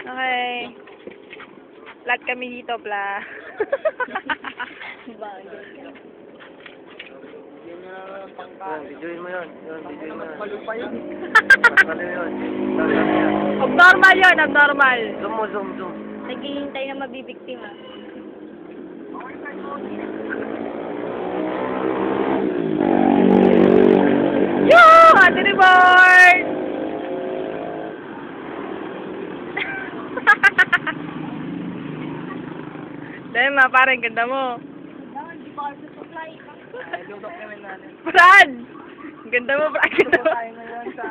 Okay. Flat kami dito, pla. Videoin mo yun. Videoin mo yun. Malo pa yun. Ano yun? Abnormal yun, abnormal. Zoom. Naghihintay na mabibiktima. Yoo! Ate Reborn! Dahil ma, parang ganda mo. Lusok namin natin. Brad! Ganda mo, Brad. Ito tayo ngayon sa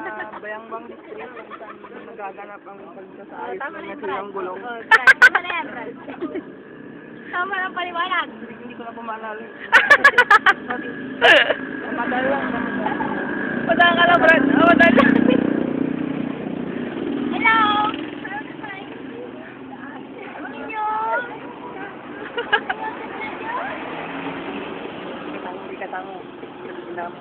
Bayangbang District kung saan nagaganap ang pagsasaayos ng nasirang gulong. Tama na yan, Brad. Tama na paliwanag. Hindi ko na po maalala. Madal lang. Madala ka lang, Brad. Oh, madala. Hello! Ninyo! Hindi ka tango. Yan,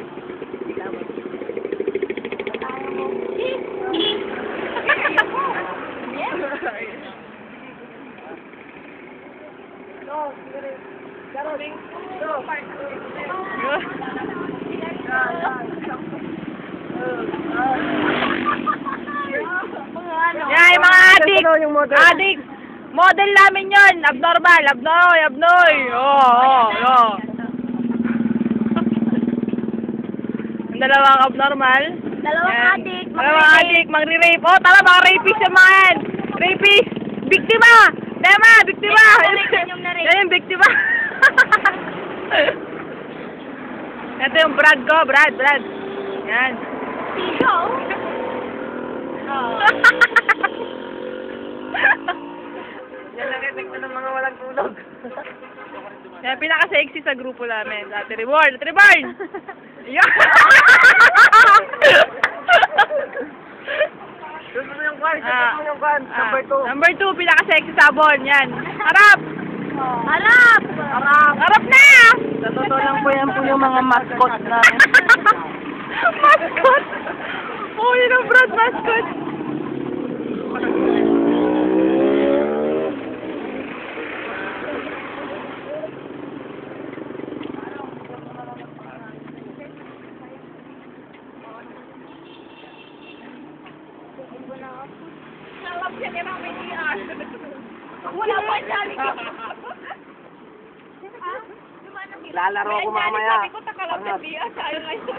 yung mga adik. Adik. Model namin yun. Abnormal. Abnoy. Oo. Ang dalawang abnormal. Dalawang Yan. adik. Dalawang adik. Magre-rape. Oh, tara, mga rapist yung mga yan. Rapist. Biktima. Tema, biktima. Yan yung biktima. Ito yung Brad ko. Brad. Yan. Tito? Yan lang epekto ng mga walang tulog. Yan, pinaka-sexy sa grupo namin. Ate Reborn. Yan. Gusto mo yung kwan? Number 2, pinaka-sexy sabon. Yan. Harap na! Sa totoo lang po yan po yung mga mascot namin. Mascot? Oh, yun ang Brad, mascot. Wala pa sabi ko. Lalaro ko mamaya. Sabi ko, takalap na biya. Sayang ngayon.